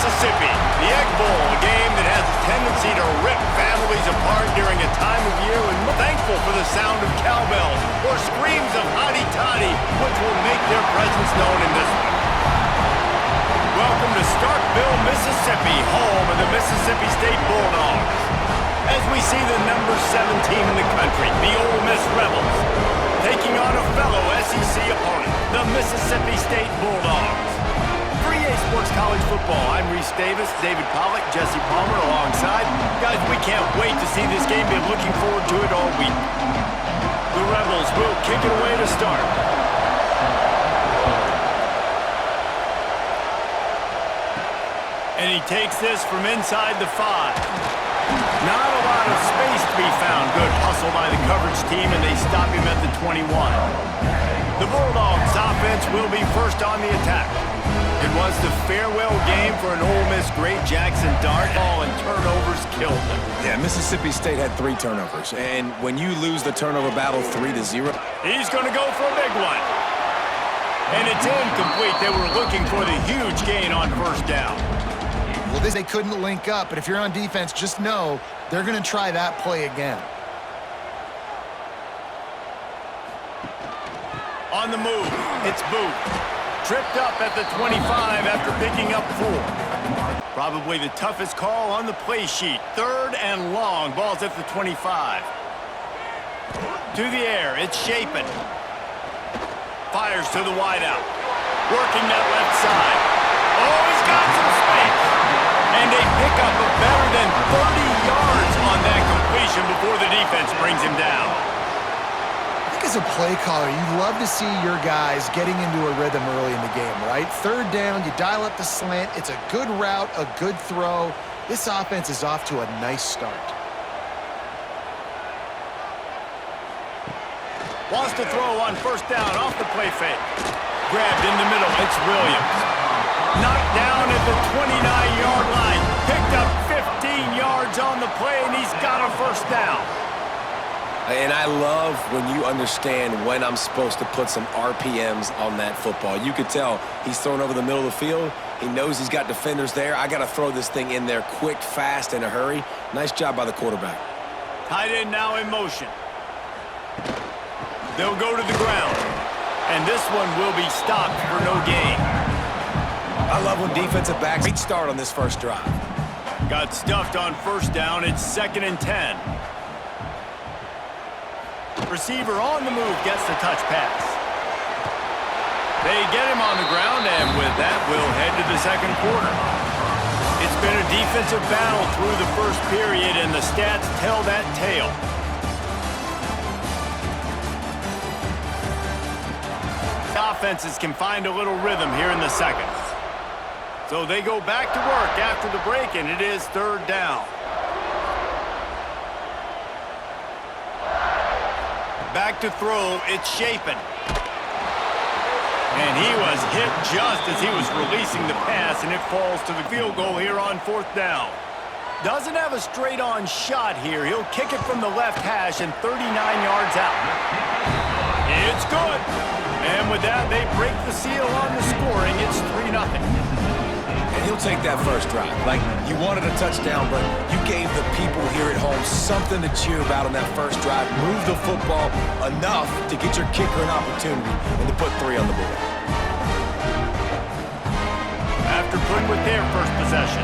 Mississippi. The Egg Bowl, a game that has a tendency to rip families apart during a time of year, and we're thankful for the sound of cowbells or screams of hotty-toddy, which will make their presence known in this one. Welcome to Starkville, Mississippi, home of the Mississippi State Bulldogs. As we see the number 7 team in the country, the Ole Miss Rebels, taking on a fellow SEC opponent, the Mississippi State Bulldogs. For EA Sports College Football, I'm Reese Davis, David Pollack, Jesse Palmer alongside. Guys, we can't wait to see this game. Been looking forward to it all week. The Rebels will kick it away to start. And he takes this from inside the 5. Not a lot of space to be found. Good hustle by the coverage team, and they stop him at the 21. The Bulldogs offense will be first on the attack. It was the farewell game for an Ole Miss great. Jackson Dart, all and turnovers killed them. Yeah, Mississippi State had 3 turnovers, and when you lose the turnover battle 3-0. He's going to go for a big one. And it's incomplete. They were looking for the huge gain on first down. Well, they couldn't link up, but if you're on defense, just know they're going to try that play again. On the move, it's Booth. Tripped up at the 25 after picking up 4. Probably the toughest call on the play sheet. 3rd and long. Ball's at the 25. To the air, it's Chapin. Fires to the wideout. Working that left side. Oh, he's got some space. And they pick up a better than 30 yards on that completion before the defense brings him down. I think as a play caller, you love to see your guys getting into a rhythm early in the game, right? 3rd down, you dial up the slant. It's a good route, a good throw. This offense is off to a nice start. Wants to throw on first down off the play fake. Grabbed in the middle. It's Williams. Knocked down at the 29-yard line. Picked up 15 yards on the play, and he's got a first down. And I love when you understand when I'm supposed to put some RPMs on that football. You could tell he's thrown over the middle of the field. He knows he's got defenders there. I got to throw this thing in there quick, fast, in a hurry. Nice job by the quarterback. Tight end now in motion. They'll go to the ground. And this one will be stopped for no gain. I love when defensive backs great start on this first drive. Got stuffed on first down. It's 2nd and 10. Receiver on the move gets the touch pass. They get him on the ground, and with that, we'll head to the second quarter. It's been a defensive battle through the first period, and the stats tell that tale. Offenses can find a little rhythm here in the second. So they go back to work after the break, and it is 3rd down. Back to throw, it's Chapin. And he was hit just as he was releasing the pass, and it falls to the field goal here on 4th down. Doesn't have a straight-on shot here. He'll kick it from the left hash and 39 yards out. It's good. And with that, they break the seal on the scoring. It's 3-0. And he'll take that first drive. Like, you wanted a touchdown, but you gave the people here at home something to cheer about on that first drive. Move the football enough to get your kicker an opportunity and to put 3 on the board. After putting with their first possession,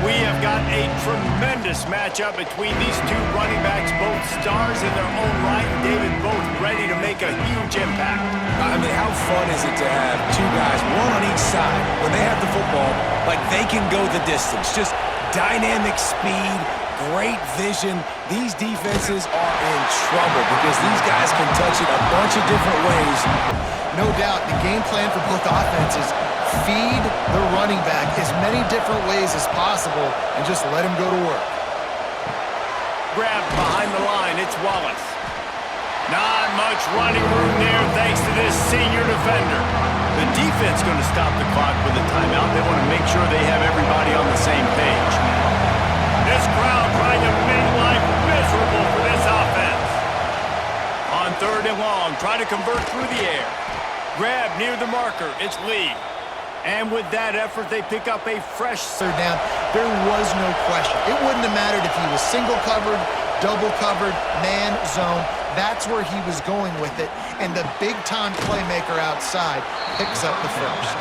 we have got a tremendous matchup between these 2 running backs, both stars in their own right, and David, both ready to make a huge impact. I mean, how fun is it to have 2 guys, one on each side, when they have the football, like they can go the distance. Just dynamic speed, great vision. These defenses are in trouble because these guys can touch it a bunch of different ways. No doubt, the game plan for both offenses, feed the running back as many different ways as possible and just let him go to work. Grabbed behind the line, it's Wallace. Not much running room there thanks to this senior defender. The defense going to stop the clock with a timeout. They want to make sure they have everybody on the same page. This crowd trying to make life miserable for this offense. On 3rd and long, try to convert through the air. Grab near the marker, it's Lee. And with that effort, they pick up a fresh third down. There was no question. It wouldn't have mattered if he was single covered, double covered, man, zone. That's where he was going with it. And the big-time playmaker outside picks up the first.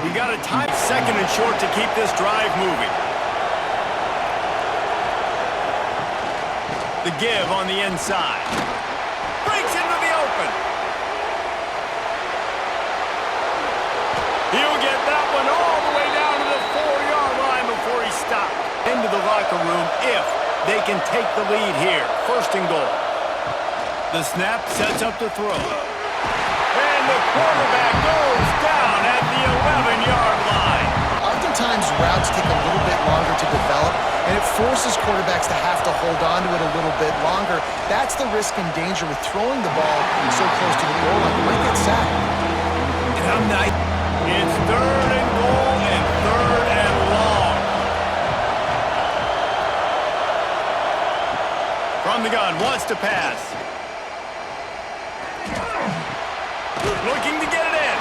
We got a tight 2nd and short to keep this drive moving. The give on the inside. Breaks into the open. He'll get that one all the way down to the 4-yard line before he stopped. Into the locker room if they can take the lead here. 1st and goal. The snap sets up the throw. And the quarterback goes down at the 11-yard line. Oftentimes, routes take a little bit longer to develop, and it forces quarterbacks to have to hold on to it a little bit longer. That's the risk and danger with throwing the ball so close to the goal line. You might get sacked. And I'm not... It's 3rd and goal and 3rd and long. From the gun, wants to pass. Looking to get it in.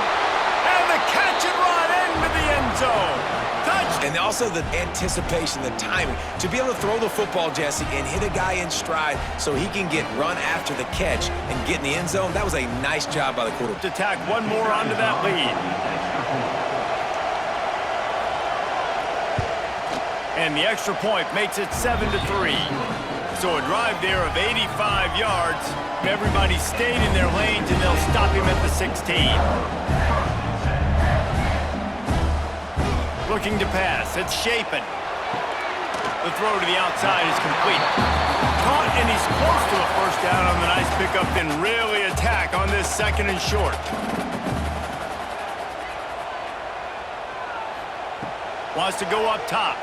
And the catch and run into the end zone. Touch. And also the anticipation, the timing. To be able to throw the football, Jesse, and hit a guy in stride so he can get run after the catch and get in the end zone, that was a nice job by the quarterback. To tack one more onto that lead. And the extra point makes it 7-3. So a drive there of 85 yards. Everybody stayed in their lanes, and they'll stop him at the 16. Looking to pass. It's Shapen. The throw to the outside is complete. Caught, and he's close to a 1st down on the nice pickup. Then really attack on this 2nd and short. Wants to go up top.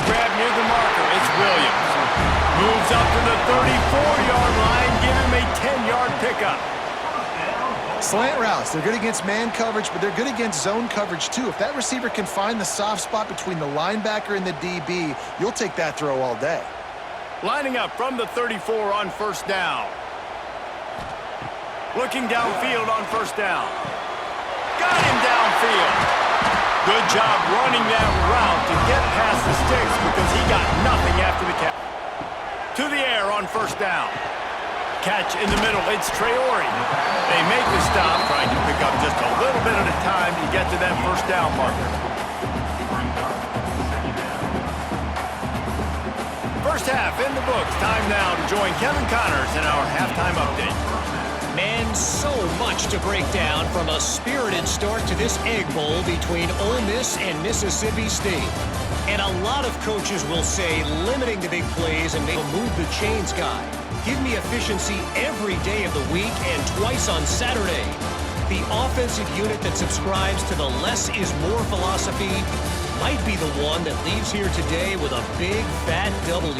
Grab near the marker. It's Williams. Moves up to the 34-yard line. Give him a 10-yard pickup. Slant routes, they're good against man coverage, but they're good against zone coverage too. If that receiver can find the soft spot between the linebacker and the DB, you'll take that throw all day. Lining up from the 34 on 1st down. Looking downfield on 1st down. Got him downfield. Good job running that route to get past the sticks because he got nothing after the catch. To the air on 1st down. Catch in the middle, it's Traore. They make the stop, trying to pick up just a little bit at a time to get to that 1st down marker. 1st half in the books. Time now to join Kevin Connors in our halftime update. Man, so much to break down from a spirited start to this Egg Bowl between Ole Miss and Mississippi State. And a lot of coaches will say limiting the big plays and make a move the chains guy. Give me efficiency every day of the week and twice on Saturday. The offensive unit that subscribes to the less is more philosophy might be the one that leaves here today with a big fat W.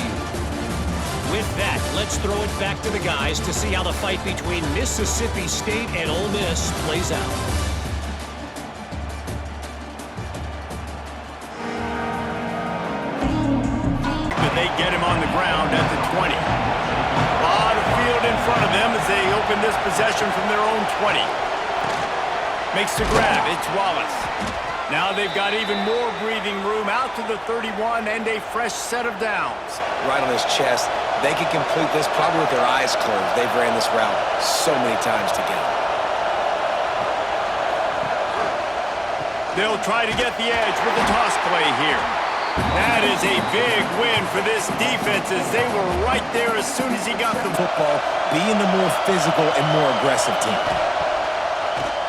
With that, let's throw it back to the guys to see how the fight between Mississippi State and Ole Miss plays out. They get him on the ground at the 20. A lot of field in front of them as they open this possession from their own 20. Makes the grab. It's Wallace. Now they've got even more breathing room out to the 31 and a fresh set of downs. Right on his chest. They can complete this probably with their eyes closed. They've ran this route so many times together. They'll try to get the edge with the toss play here. That is a big win for this defense as they were right there as soon as he got the football, being the more physical and more aggressive team.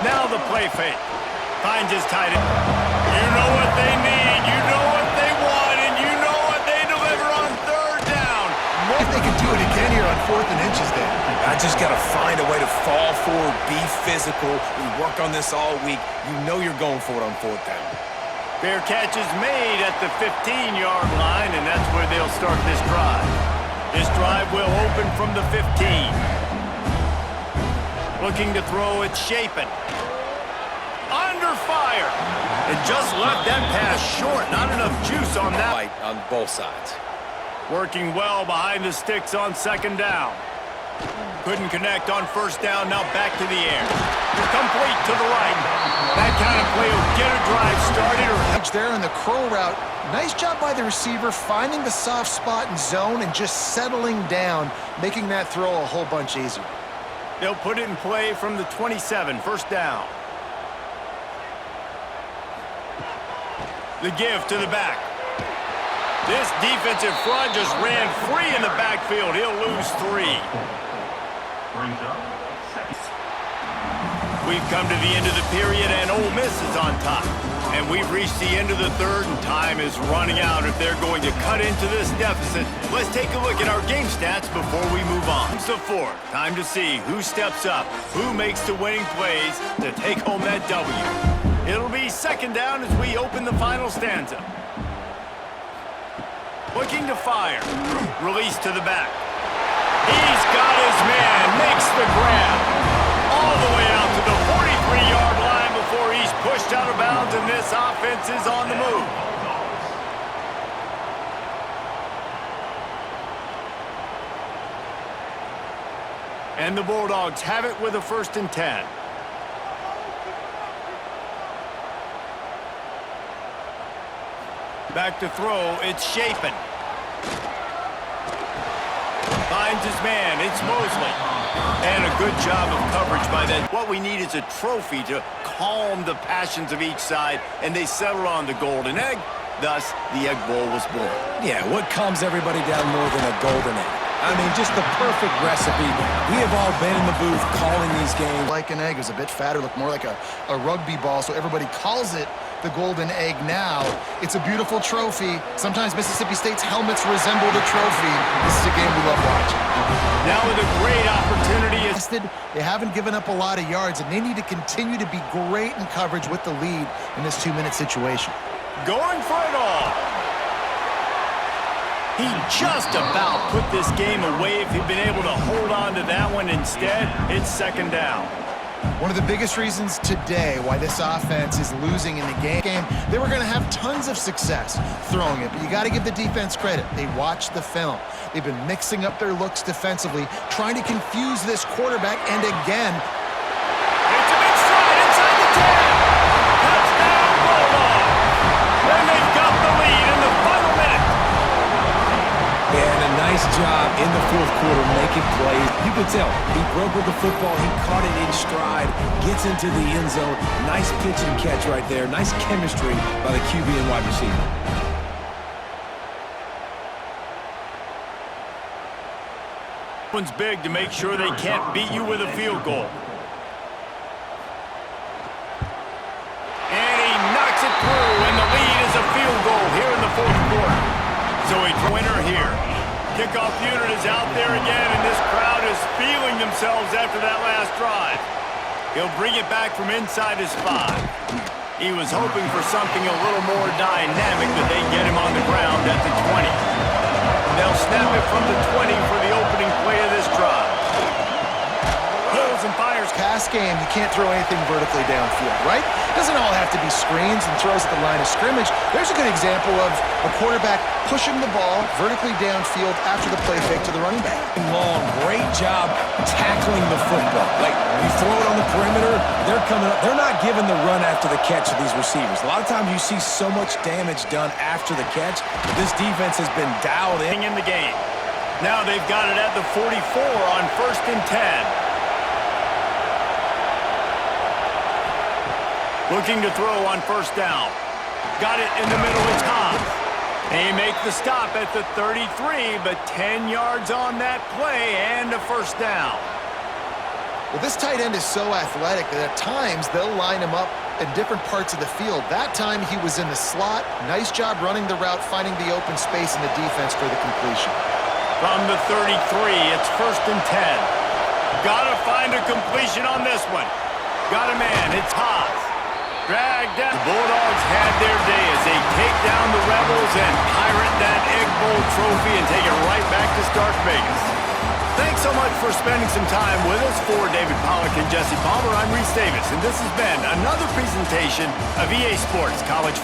Now the play fake. Finds his tight end. You know what they need, you know what they want, and you know what they deliver on 3rd down. If they could do it again here on 4th and inches then. I just got to find a way to fall forward, be physical. We worked on this all week. You know you're going for it on 4th down. Fair catch is made at the 15-yard line, and that's where they'll start this drive. This drive will open from the 15. Looking to throw, it's Shapen. Under fire. And just left that pass short. Not enough juice on that. Fight on both sides. Working well behind the sticks on 2nd down. Couldn't connect on first down, now back to the air. Complete to the right. That kind of play will get a drive started. There in the curl route. Nice job by the receiver finding the soft spot in zone and just settling down, making that throw a whole bunch easier. They'll put it in play from the 27, first down. The give to the back. This defensive front just ran free in the backfield. He'll lose 3. We've come to the end of the period, and Ole Miss is on top. And we've reached the end of the third, and time is running out if they're going to cut into this deficit. Let's take a look at our game stats before we move on. It's the fourth. Time to see who steps up, who makes the winning plays to take home that W. It'll be second down as we open the final stanza. Looking to fire. Release to the back. He's got his man. Makes the grab. All the way out to the 43-yard line before he's pushed out of bounds, and this offense is on the move. And the Bulldogs have it with a 1st and 10. Back to throw, it's Chapin. Finds his man, it's Mosley. And a good job of coverage by that. What we need is a trophy to calm the passions of each side, and they settled on the golden egg. Thus, the Egg Bowl was born. Yeah, what calms everybody down more than a golden egg? I mean, just the perfect recipe. We have all been in the booth calling these games. Like an egg, it was a bit fatter, looked more like a rugby ball, so everybody calls it the golden egg now. It's a beautiful trophy. Sometimes Mississippi State's helmets resemble the trophy. This is a game we love watching. Now with a great opportunity. They haven't given up a lot of yards, and they need to continue to be great in coverage with the lead in this 2-minute situation. Going for it all. He just about put this game away if he'd been able to hold on to that one. Instead, it's second down. One of the biggest reasons today why this offense is losing in the game, they were going to have tons of success throwing it, but you got to give the defense credit. They watched the film. They've been mixing up their looks defensively, trying to confuse this quarterback, and again, it's a big stride inside the 10. Touchdown, Bulldogs. And they've got the lead in the final minute. And a nice job in the fourth quarter making plays. You could tell he broke with the football. He caught it in stride, gets into the end zone. Nice pitch and catch right there. Nice chemistry by the QB and wide receiver. One's big to make sure they can't beat you with a field goal. And he knocks it through, and the lead is a field goal here in the fourth quarter. So a winner here. Kickoff unit is out there again, and this crowd is feeling themselves after that last drive. He'll bring it back from inside his 5. He was hoping for something a little more dynamic, but they get him on the ground at the 20. They'll snap it from the 20 for the opening play of this drive. Pulls and fires. Pass game, you can't throw anything vertically downfield, right? Doesn't all have to be screens and throws at the line of scrimmage. There's a good example of a quarterback pushing the ball vertically downfield after the play fake to the running back. Long, great job tackling the football. Like, you throw it on the perimeter, they're coming up. They're not giving the run after the catch to these receivers. A lot of times you see so much damage done after the catch, but this defense has been dialed in the game. Now they've got it at the 44 on 1st and 10. Looking to throw on first down. Got it in the middle, it's Hobbs. They make the stop at the 33, but 10 yards on that play and a first down. Well, this tight end is so athletic that at times they'll line him up in different parts of the field. That time he was in the slot. Nice job running the route, finding the open space in the defense for the completion. From the 33, it's 1st and 10. Gotta find a completion on this one. Got a man, it's Hobbs. Dragged down. The Bulldogs had their day as they take down the Rebels and pirate that Egg Bowl trophy and take it right back to Stark Vegas. Thanks so much for spending some time with us. For David Pollack and Jesse Palmer, I'm Reese Davis, and this has been another presentation of EA Sports College Football.